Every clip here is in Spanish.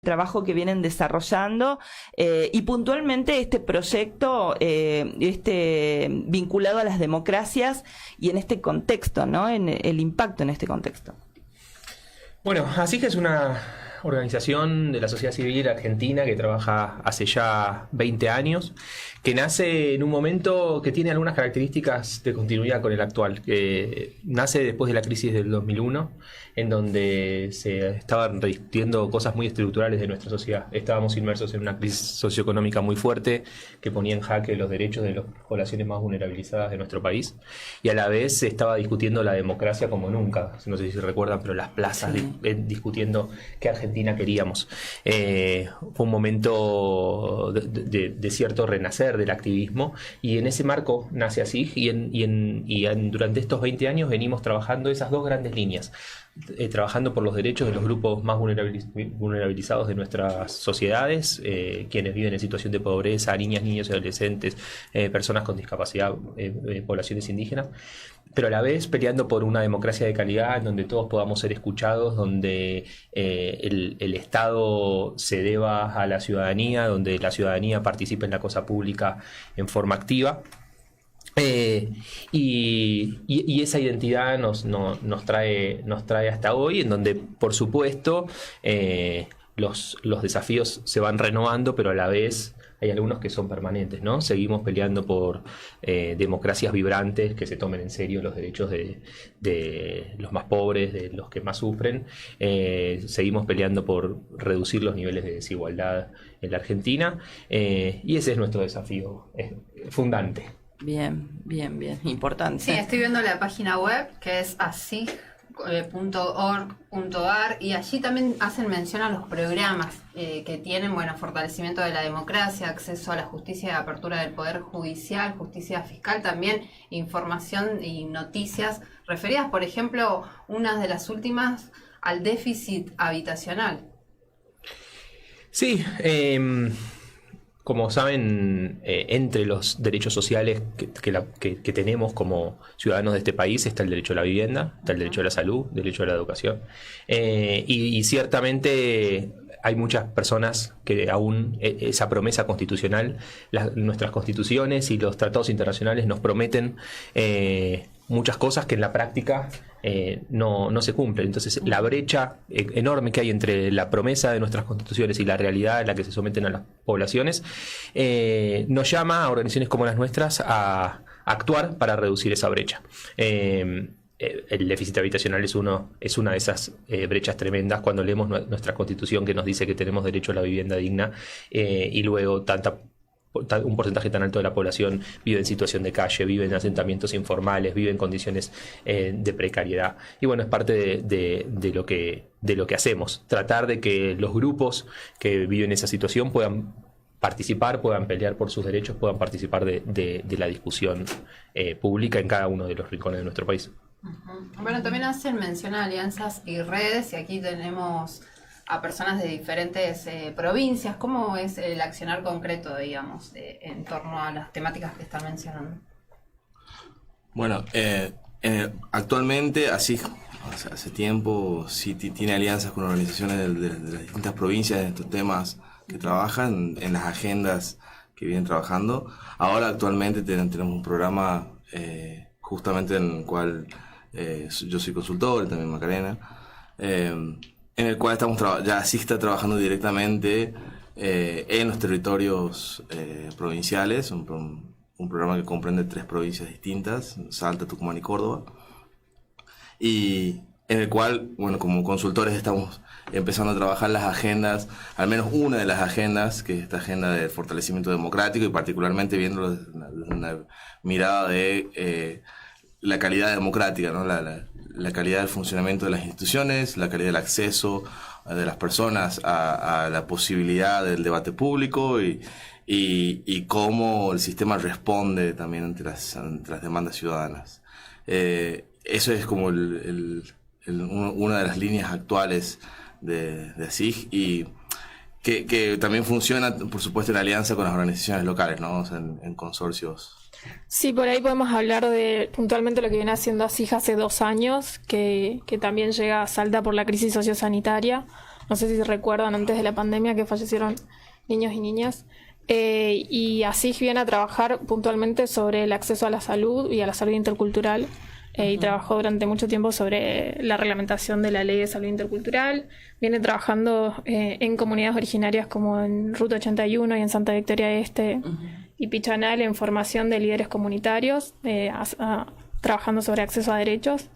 trabajo que vienen desarrollando y puntualmente este proyecto vinculado a las democracias y en este contexto, ¿no? En el impacto en este contexto. Bueno, ASIG es una organización de la sociedad civil argentina que trabaja hace ya 20 años, que nace en un momento que tiene algunas características de continuidad con el actual, que nace después de la crisis del 2001, en donde se estaban rediscutiendo cosas muy estructurales de nuestra sociedad. Estábamos inmersos en una crisis socioeconómica muy fuerte que ponía en jaque los derechos de las poblaciones más vulnerabilizadas de nuestro país, y a la vez se estaba discutiendo la democracia como nunca. No sé si se recuerdan, pero las plazas discutiendo qué Argentina queríamos. Fue un momento de cierto renacer del activismo, y en ese marco nace ASIG, y durante estos 20 años venimos trabajando esas dos grandes líneas, trabajando por los derechos de los grupos más vulnerabilizados de nuestras sociedades, quienes viven en situación de pobreza, niñas, niños y adolescentes, personas con discapacidad, poblaciones indígenas, pero a la vez peleando por una democracia de calidad en donde todos podamos ser escuchados, donde el Estado se deba a la ciudadanía, donde la ciudadanía participe en la cosa pública en forma activa. Y esa identidad nos trae hasta hoy, en donde, por supuesto, los desafíos se van renovando, pero a la vez hay algunos que son permanentes, ¿no? Seguimos peleando por democracias vibrantes que se tomen en serio los derechos de los más pobres, de los que más sufren. Seguimos peleando por reducir los niveles de desigualdad en la Argentina, y ese es nuestro desafío fundante. Bien, importante. Sí, estoy viendo la página web, que es asig.org.ar, y allí también hacen mención a los programas que tienen, fortalecimiento de la democracia, acceso a la justicia y apertura del Poder Judicial, justicia fiscal, también información y noticias referidas, por ejemplo, unas de las últimas, al déficit habitacional. Sí, como saben, entre los derechos sociales que tenemos como ciudadanos de este país está el derecho a la vivienda, está el derecho a la salud, el derecho a la educación. Y ciertamente hay muchas personas que aún esa promesa constitucional, nuestras constituciones y los tratados internacionales nos prometen muchas cosas que en la práctica no se cumplen. Entonces, la brecha enorme que hay entre la promesa de nuestras constituciones y la realidad en la que se someten a las poblaciones nos llama a organizaciones como las nuestras a actuar para reducir esa brecha. El déficit habitacional es una de esas brechas tremendas cuando leemos nuestra Constitución, que nos dice que tenemos derecho a la vivienda digna, y luego un porcentaje tan alto de la población vive en situación de calle, vive en asentamientos informales, vive en condiciones de precariedad. Y bueno, es parte de lo que hacemos, tratar de que los grupos que viven esa situación puedan participar, puedan pelear por sus derechos, puedan participar de la discusión pública en cada uno de los rincones de nuestro país. Uh-huh. Bueno, también hacen mención a alianzas y redes, y aquí tenemos a personas de diferentes provincias. ¿Cómo es el accionar concreto, digamos, en torno a las temáticas que están mencionando? Bueno, actualmente, así hace tiempo, sí tiene alianzas con organizaciones de las distintas provincias en estos temas que trabajan, en las agendas que vienen trabajando. Ahora, actualmente, tenemos un programa justamente en el cual yo soy consultor, también Macarena, en el cual ya así está trabajando directamente en los territorios provinciales, un programa que comprende 3 provincias distintas, Salta, Tucumán y Córdoba, y en el cual, como consultores estamos empezando a trabajar las agendas, al menos una de las agendas, que es esta agenda de fortalecimiento democrático, y particularmente viéndolo desde una mirada de la calidad democrática, ¿no? La calidad del funcionamiento de las instituciones, la calidad del acceso de las personas a la posibilidad del debate público, y cómo el sistema responde también ante las demandas ciudadanas. Eso es como una de las líneas actuales de ASIG, y que también funciona, por supuesto, en alianza con las organizaciones locales, ¿no? O sea, en consorcios. Sí, por ahí podemos hablar de puntualmente lo que viene haciendo ASIG hace 2 años, que también llega a Salta por la crisis sociosanitaria. no sé si recuerdan antes de la pandemia que fallecieron niños y niñas. Y ASIG viene a trabajar puntualmente sobre el acceso a la salud y a la salud intercultural. Y trabajó durante mucho tiempo sobre la reglamentación de la ley de salud intercultural. Viene trabajando en comunidades originarias como en Ruta 81 y en Santa Victoria Este y Pichanal en formación de líderes comunitarios, trabajando sobre acceso a derechos.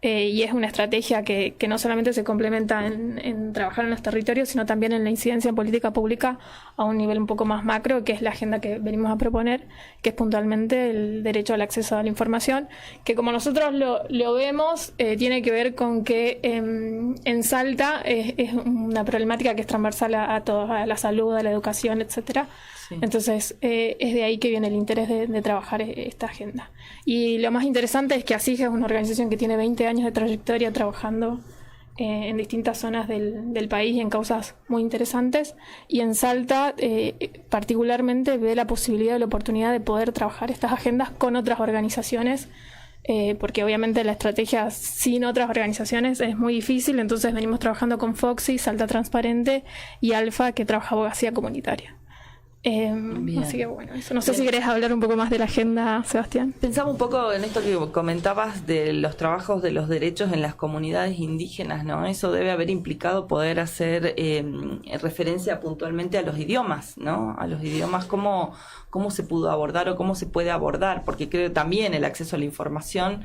Y es una estrategia que no solamente se complementa en trabajar en los territorios, sino también en la incidencia en política pública a un nivel un poco más macro, que es la agenda que venimos a proponer, que es puntualmente el derecho al acceso a la información, que como nosotros lo vemos, tiene que ver con que en Salta es una problemática que es transversal a todos, a la salud, a la educación, etcétera. Sí. Entonces, es de ahí que viene el interés de trabajar esta agenda. Y lo más interesante es que ASIG es una organización que tiene 20 años de trayectoria trabajando en distintas zonas del país y en causas muy interesantes. Y en Salta, particularmente, ve la posibilidad y la oportunidad de poder trabajar estas agendas con otras organizaciones, porque obviamente la estrategia sin otras organizaciones es muy difícil. Entonces, venimos trabajando con Foxy, Salta Transparente y Alfa, que trabaja abogacía comunitaria. Así que bueno, eso. No sé si querés hablar un poco más de la agenda, Sebastián. Pensaba un poco en esto que comentabas de los trabajos de los derechos en las comunidades indígenas, ¿no? Eso debe haber implicado poder hacer referencia puntualmente a los idiomas, ¿no? A los idiomas, cómo se pudo abordar o cómo se puede abordar, porque creo que también el acceso a la información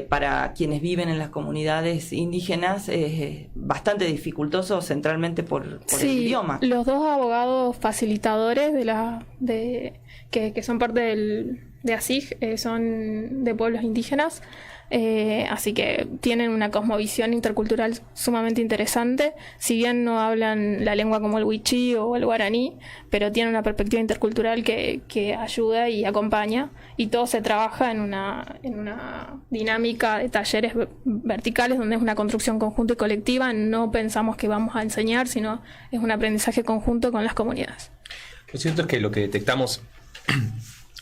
para quienes viven en las comunidades indígenas es bastante dificultoso, centralmente por el idioma. Los dos abogados facilitadores que son parte de ASIG son de pueblos indígenas, así que tienen una cosmovisión intercultural sumamente interesante. Si bien no hablan la lengua como el wichí o el guaraní, pero tienen una perspectiva intercultural que ayuda y acompaña, y todo se trabaja en una dinámica de talleres verticales donde es una construcción conjunta y colectiva. No pensamos que vamos a enseñar, sino es un aprendizaje conjunto con las comunidades. Lo cierto es que lo que detectamos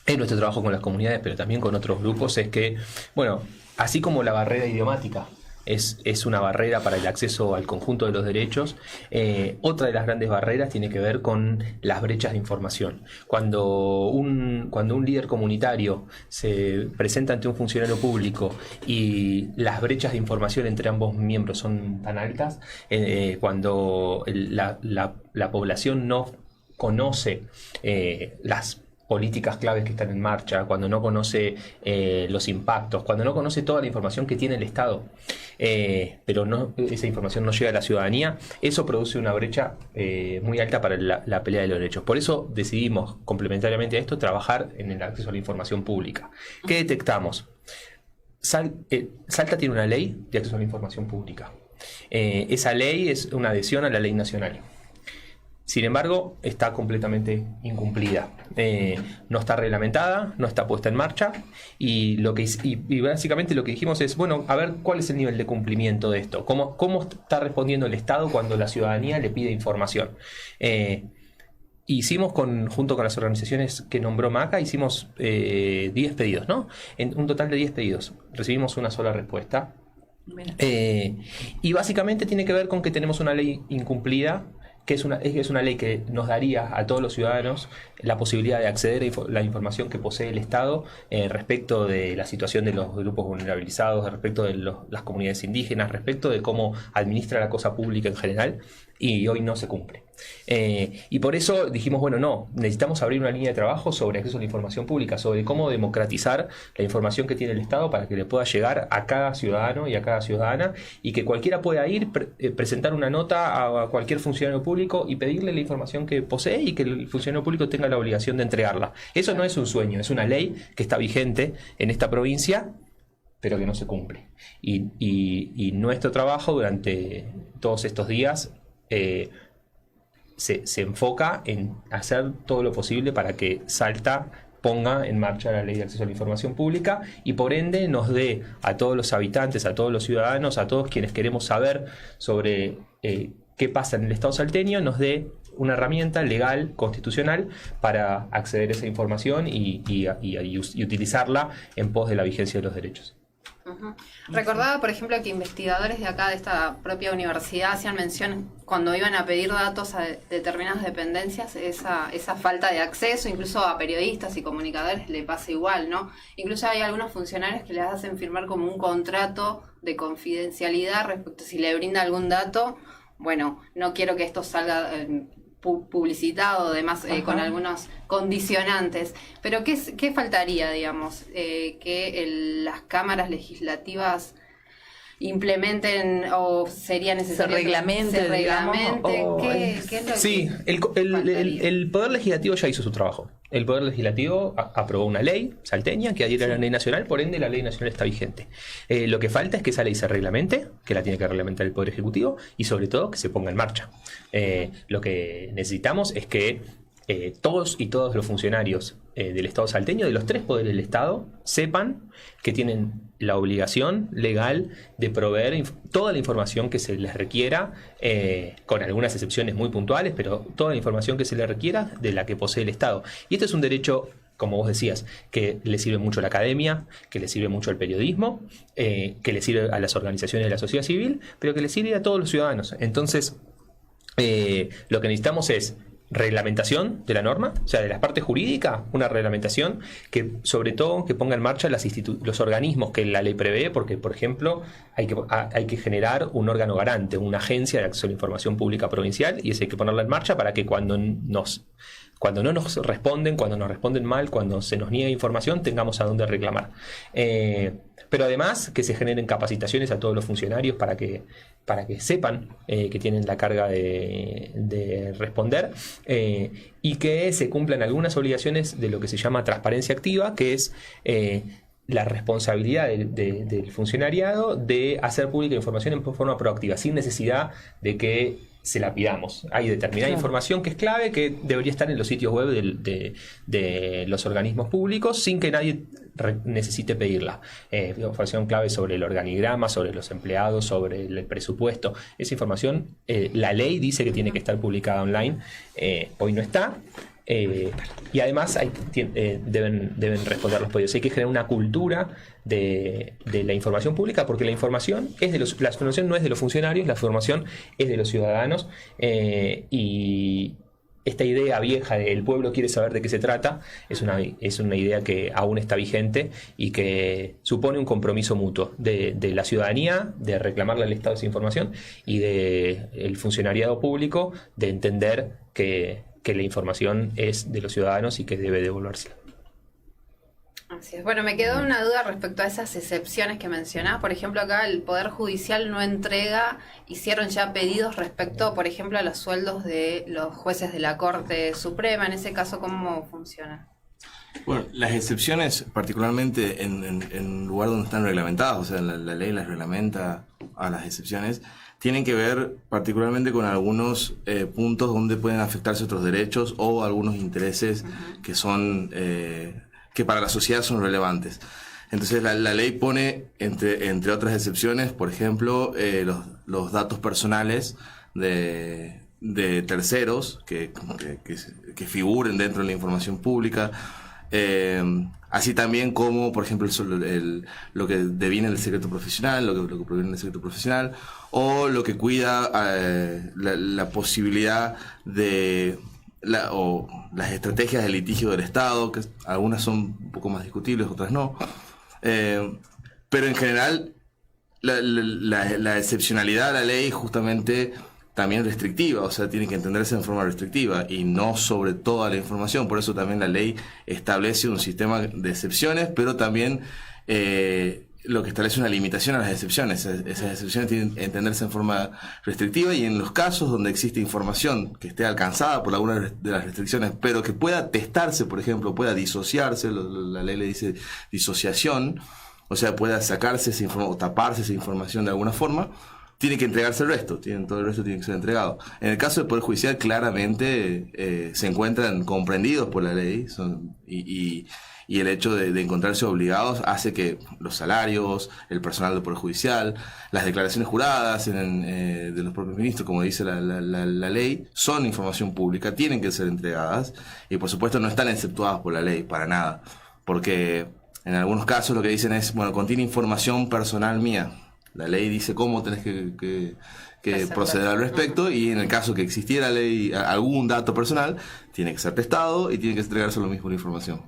en nuestro trabajo con las comunidades, pero también con otros grupos, es que, bueno, así como la barrera idiomática es una barrera para el acceso al conjunto de los derechos, otra de las grandes barreras tiene que ver con las brechas de información. Cuando un líder comunitario se presenta ante un funcionario público y las brechas de información entre ambos miembros son tan altas, cuando la población no conoce las políticas claves que están en marcha, cuando no conoce los impactos, cuando no conoce toda la información que tiene el Estado, pero esa información no llega a la ciudadanía, eso produce una brecha muy alta para la pelea de los derechos. Por eso decidimos, complementariamente a esto, trabajar en el acceso a la información pública. ¿Qué detectamos? Salta tiene una ley de acceso a la información pública. Esa ley es una adhesión a la ley nacional. Sin embargo, está completamente incumplida. No está reglamentada, no está puesta en marcha, y básicamente lo que dijimos es, bueno, a ver cuál es el nivel de cumplimiento de esto. ¿Cómo está respondiendo el Estado cuando la ciudadanía le pide información? Hicimos, junto con las organizaciones que nombró Maca, hicimos 10 pedidos, ¿no? En un total de 10 pedidos. Recibimos una sola respuesta. Y básicamente tiene que ver con que tenemos una ley incumplida, que es una ley que nos daría a todos los ciudadanos la posibilidad de acceder a la información que posee el Estado respecto de la situación de los grupos vulnerabilizados, respecto de las comunidades indígenas, respecto de cómo administra la cosa pública en general, y hoy no se cumple. Y por eso dijimos, bueno, no, necesitamos abrir una línea de trabajo sobre acceso a la información pública, sobre cómo democratizar la información que tiene el Estado para que le pueda llegar a cada ciudadano y a cada ciudadana, y que cualquiera pueda ir, presentar una nota a cualquier funcionario público y pedirle la información que posee, y que el funcionario público tenga la obligación de entregarla. Eso no es un sueño, es una ley que está vigente en esta provincia, pero que no se cumple. Y nuestro trabajo durante todos estos días se enfoca en hacer todo lo posible para que Salta ponga en marcha la ley de acceso a la información pública, y por ende nos dé a todos los habitantes, a todos los ciudadanos, a todos quienes queremos saber sobre qué pasa en el Estado salteño, nos dé una herramienta legal, constitucional, para acceder a esa información y utilizarla en pos de la vigencia de los derechos. Ujú. Recordaba, por ejemplo, que investigadores de acá, de esta propia universidad, hacían mención cuando iban a pedir datos a determinadas dependencias, esa falta de acceso, incluso a periodistas y comunicadores le pasa igual, ¿no? Incluso hay algunos funcionarios que les hacen firmar como un contrato de confidencialidad respecto a si le brinda algún dato. Bueno, no quiero que esto salga publicitado, además con algunos condicionantes. Pero ¿qué faltaría, digamos? Que las cámaras legislativas implementen, o sería necesario se reglamente, se reglamente. Digamos, ¿Qué es lo Sí, el Poder Legislativo ya hizo su trabajo. El Poder Legislativo aprobó una ley salteña que adhiere a la ley nacional, por ende la ley nacional está vigente. Lo que falta es que esa ley se reglamente, que la tiene que reglamentar el Poder Ejecutivo, y sobre todo que se ponga en marcha. Lo que necesitamos es que todos y todas los funcionarios del Estado salteño, de los 3 poderes del Estado, sepan que tienen la obligación legal de proveer toda la información que se les requiera, con algunas excepciones muy puntuales, pero toda la información que se les requiera de la que posee el Estado. Y este es un derecho, como vos decías, que le sirve mucho a la academia, que le sirve mucho al periodismo, que le sirve a las organizaciones de la sociedad civil, pero que le sirve a todos los ciudadanos. Entonces, lo que necesitamos es reglamentación de la norma, o sea, de la parte jurídica, una reglamentación que, sobre todo, que ponga en marcha los organismos que la ley prevé, porque, por ejemplo, hay que generar un órgano garante, una agencia de acceso a la información pública provincial, y eso hay que ponerla en marcha para que cuando no nos responden, cuando nos responden mal, cuando se nos niega información, tengamos a dónde reclamar. Pero además que se generen capacitaciones a todos los funcionarios para que sepan que tienen la carga de responder, y que se cumplan algunas obligaciones de lo que se llama transparencia activa, que es la responsabilidad del funcionariado de hacer pública información en forma proactiva, sin necesidad de que se la pidamos. Hay determinada información que es clave, que debería estar en los sitios web de los organismos públicos sin que nadie necesite pedirla. Información clave sobre el organigrama, sobre los empleados, sobre el presupuesto. Esa información, la ley dice que tiene que estar publicada online. Hoy no está. Y además deben responder los pedidos. Hay que generar una cultura de la información pública, porque la información no es de los funcionarios, la información es de los ciudadanos, y esta idea vieja de el pueblo quiere saber de qué se trata es una idea que aún está vigente y que supone un compromiso mutuo de la ciudadanía de reclamarle al Estado esa información, y del funcionariado público de entender que la información es de los ciudadanos y que debe devolvérsela. Así es. Bueno, me quedó una duda respecto a esas excepciones que mencionás. Por ejemplo, acá el Poder Judicial no entrega, hicieron ya pedidos respecto, por ejemplo, a los sueldos de los jueces de la Corte Suprema. En ese caso, ¿cómo funciona? Bueno, las excepciones, particularmente en un lugar donde están reglamentadas, o sea, la ley las reglamenta a las excepciones, tienen que ver particularmente con algunos puntos donde pueden afectarse otros derechos o algunos intereses que son que para la sociedad son relevantes. Entonces la ley pone, entre otras excepciones, por ejemplo, los datos personales de terceros que figuren dentro de la información pública, así también como, por ejemplo, lo que deviene del secreto profesional, lo que proviene del secreto profesional, o lo que cuida la posibilidad o las estrategias de litigio del Estado, que algunas son un poco más discutibles, otras no. Pero en general, la excepcionalidad de la ley justamente también restrictiva, o sea, tiene que entenderse en forma restrictiva y no sobre toda la información. Por eso también la ley establece un sistema de excepciones, pero también lo que establece una limitación a las excepciones. Esas excepciones tienen que entenderse en forma restrictiva, y en los casos donde existe información que esté alcanzada por alguna de las restricciones, pero que pueda testarse, por ejemplo, pueda disociarse, la ley le dice disociación, o sea, pueda sacarse esa información o taparse esa información de alguna forma, tiene que entregarse el resto, todo el resto tiene que ser entregado. En el caso del Poder Judicial, claramente se encuentran comprendidos por la ley, y el hecho de encontrarse obligados hace que los salarios, el personal del Poder Judicial, las declaraciones juradas de los propios ministros, como dice la ley, son información pública, tienen que ser entregadas, y por supuesto no están exceptuadas por la ley, para nada, porque En algunos casos lo que dicen es, bueno, contiene información personal mía. La ley dice cómo tenés que proceder al respecto, y en el caso que existiera algún dato personal, tiene que ser testado y tiene que entregarse lo mismo la información.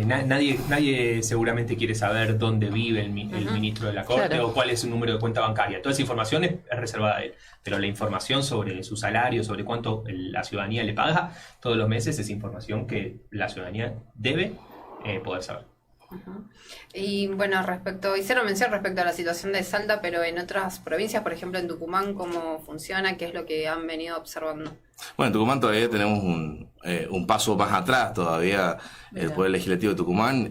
Nadie seguramente quiere saber dónde vive el ministro de la Corte, claro, o cuál es su número de cuenta bancaria. Toda esa información es reservada a él. Pero la información sobre su salario, sobre cuánto la ciudadanía le paga todos los meses, es información que la ciudadanía debe poder saber. Y bueno, hicieron mención respecto a la situación de Salta, pero en otras provincias, por ejemplo en Tucumán, ¿cómo funciona? ¿Qué es lo que han venido observando? Bueno, en Tucumán todavía tenemos un paso más atrás. Todavía el Poder Legislativo de Tucumán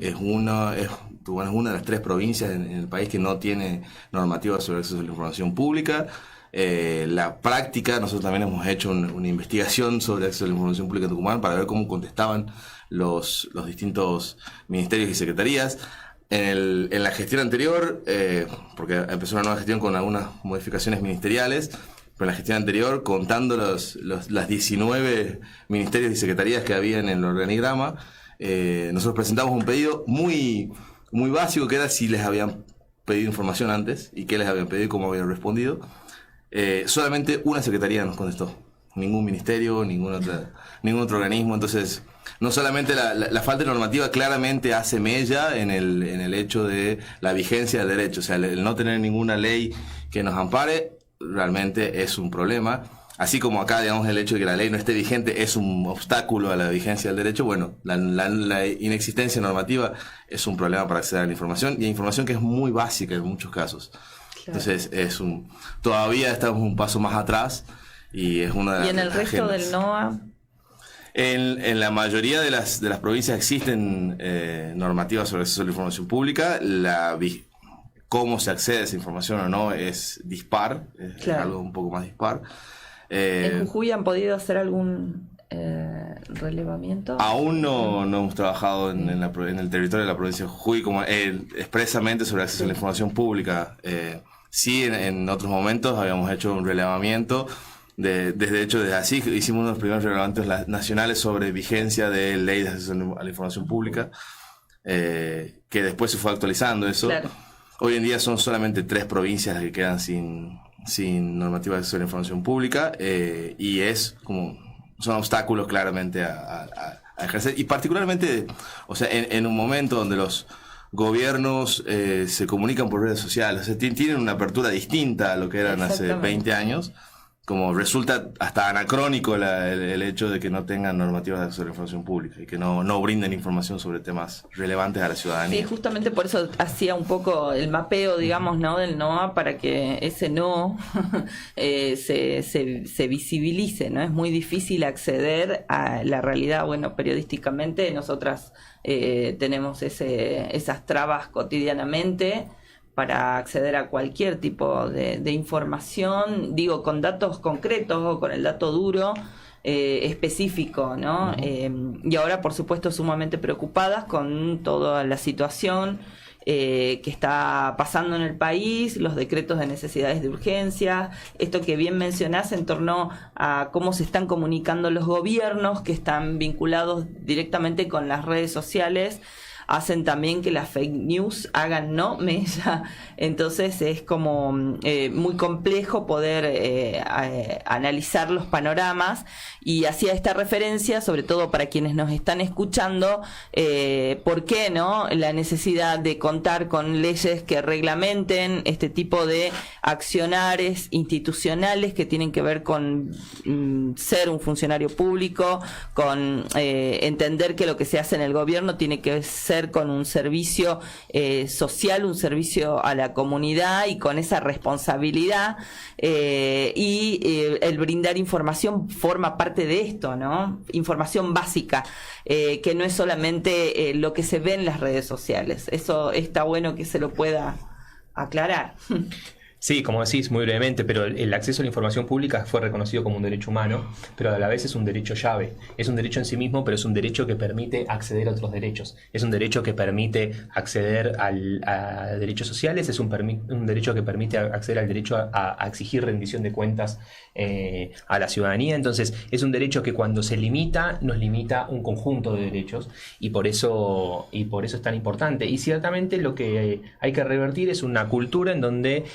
Tucumán es una de las 3 provincias en el país que no tiene normativa sobre acceso a la información pública. La práctica, nosotros también hemos hecho una investigación sobre acceso a la información pública en Tucumán para ver cómo contestaban los distintos ministerios y secretarías. En la gestión anterior, porque empezó una nueva gestión con algunas modificaciones ministeriales, pero en la gestión anterior, contando las 19 ministerios y secretarías que había en el organigrama, nosotros presentamos un pedido muy, muy básico, que era si les habían pedido información antes y qué les habían pedido y cómo habían respondido. Solamente una secretaría nos contestó, ningún ministerio, ningún otro organismo. Entonces, no solamente la falta de normativa claramente hace mella en el hecho de la vigencia del derecho, o sea, el no tener ninguna ley que nos ampare realmente es un problema. Así como acá, digamos, el hecho de que la ley no esté vigente es un obstáculo a la vigencia del derecho, bueno, la inexistencia normativa es un problema para acceder a la información, y información que es muy básica en muchos casos. Claro. Entonces, todavía estamos un paso más atrás, y es una de las... ¿Y en el resto agendas del NOA? En la mayoría de las provincias existen normativas sobre acceso a la información pública. Cómo se accede a esa información o no es dispar, es algo un poco más dispar. ¿En Jujuy han podido hacer algún relevamiento? Aún no hemos trabajado en el territorio de la provincia de Jujuy como expresamente sobre acceso a la información pública. Sí, en otros momentos habíamos hecho un relevamiento. Desde así hicimos uno de los primeros relevamientos nacionales sobre vigencia de ley de acceso a la información pública, que después se fue actualizando eso. Claro. Hoy en día son solamente 3 provincias las que quedan sin normativa de acceso a la información pública, y son obstáculos claramente a ejercer, y particularmente, o sea, en un momento donde los gobiernos se comunican por redes sociales, o sea, tienen una apertura distinta a lo que eran hace 20 años. Como resulta hasta anacrónico el hecho de que no tengan normativas de acceso a la información pública y que no brinden información sobre temas relevantes a la ciudadanía. Sí, justamente por eso hacía un poco el mapeo, digamos, ¿no?, del NOA, para que ese no se visibilice, ¿no? Es muy difícil acceder a la realidad. Bueno, periodísticamente nosotras tenemos esas trabas cotidianamente para acceder a cualquier tipo de información, digo, con datos concretos o con el dato duro específico, ¿no? Y ahora, por supuesto, sumamente preocupadas con toda la situación que está pasando en el país, los decretos de necesidades de urgencia, esto que bien mencionás en torno a cómo se están comunicando los gobiernos, que están vinculados directamente con las redes sociales, hacen también que las fake news hagan mella. Entonces es como muy complejo poder analizar los panoramas, y hacía esta referencia, sobre todo para quienes nos están escuchando, ¿por qué no? La necesidad de contar con leyes que reglamenten este tipo de accionares institucionales que tienen que ver con ser un funcionario público, con entender que lo que se hace en el gobierno tiene que ser con un servicio social, un servicio a la comunidad, y con esa responsabilidad, y el brindar información forma parte de esto, ¿no? Información básica, que no es solamente lo que se ve en las redes sociales. Eso está bueno que se lo pueda aclarar. Sí, como decís muy brevemente, pero el acceso a la información pública fue reconocido como un derecho humano, pero a la vez es un derecho llave. Es un derecho en sí mismo, pero es un derecho que permite acceder a otros derechos. Es un derecho que permite acceder a derechos sociales, es un derecho que permite acceder al derecho a exigir rendición de cuentas a la ciudadanía. Entonces, es un derecho que cuando se limita, nos limita un conjunto de derechos y por eso es tan importante. Y ciertamente lo que hay que revertir es una cultura en donde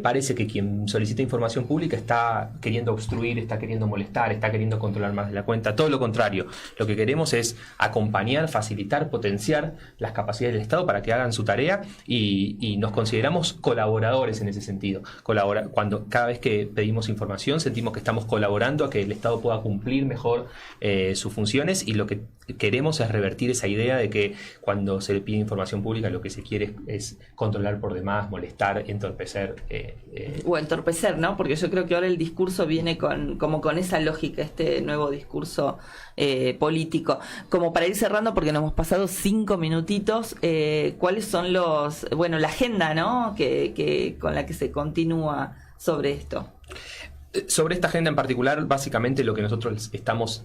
parece que quien solicita información pública está queriendo obstruir, está queriendo molestar, está queriendo controlar más de la cuenta. Todo lo contrario. Lo que queremos es acompañar, facilitar, potenciar las capacidades del Estado para que hagan su tarea y nos consideramos colaboradores en ese sentido. Cuando cada vez que pedimos información sentimos que estamos colaborando a que el Estado pueda cumplir mejor sus funciones, y lo que queremos es revertir esa idea de que cuando se le pide información pública lo que se quiere es controlar por demás, molestar, entorpecer. O entorpecer, ¿no? Porque yo creo que ahora el discurso viene como con esa lógica, este nuevo discurso político. Como para ir cerrando, porque nos hemos pasado 5 minutitos, ¿cuáles son la agenda, ¿no? que con la que se continúa sobre esto? Sobre esta agenda en particular, básicamente lo que nosotros estamos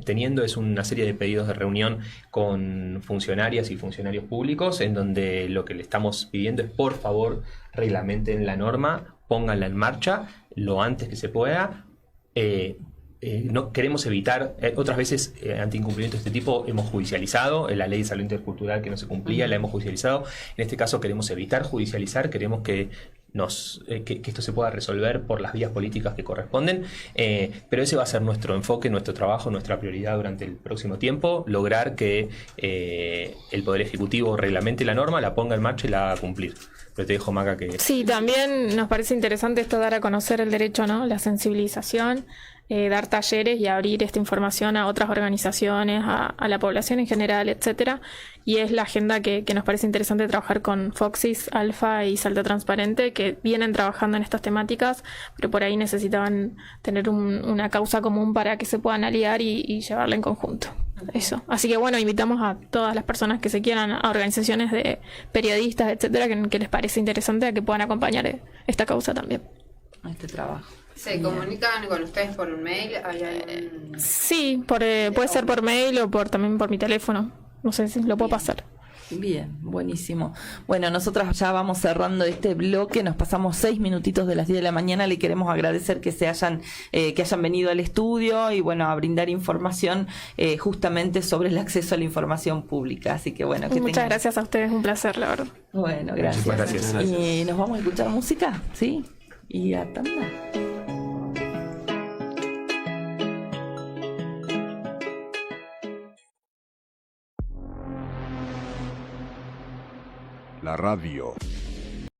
teniendo es una serie de pedidos de reunión con funcionarias y funcionarios públicos, en donde lo que le estamos pidiendo es, por favor, reglamenten la norma, pónganla en marcha lo antes que se pueda. No queremos evitar, otras veces ante incumplimiento de este tipo hemos judicializado la ley de salud intercultural que no se cumplía, la hemos judicializado. En este caso queremos evitar judicializar, queremos que esto se pueda resolver por las vías políticas que corresponden, pero ese va a ser nuestro enfoque, nuestro trabajo, nuestra prioridad durante el próximo tiempo, lograr que el Poder Ejecutivo reglamente la norma, la ponga en marcha y la haga cumplir. Pero te dejo, Maca, que... Sí, también nos parece interesante esto, dar a conocer el derecho, ¿no? La sensibilización, dar talleres y abrir esta información a otras organizaciones, a la población en general, etcétera. Y es la agenda que nos parece interesante trabajar con Foxys, Alfa y Salta Transparente, que vienen trabajando en estas temáticas, pero por ahí necesitaban tener una causa común para que se puedan aliar y llevarla en conjunto. Eso. Así que bueno, invitamos a todas las personas que se quieran, a organizaciones de periodistas, etcétera, que les parece interesante, a que puedan acompañar esta causa también. Este trabajo. ¿Se comunican con ustedes por un mail? Sí, puede ser por mail o también por mi teléfono. No sé si lo puedo pasar. Bien, buenísimo. Bueno, nosotras ya vamos cerrando este bloque, nos pasamos 6 minutitos de las 10 de la mañana. Le queremos agradecer que hayan venido al estudio y bueno, a brindar información justamente sobre el acceso a la información pública. Así que bueno, muchas gracias a ustedes, un placer, la verdad. Bueno, gracias. Gracias. Y nos vamos a escuchar música, ¿sí? Y a tanda. La radio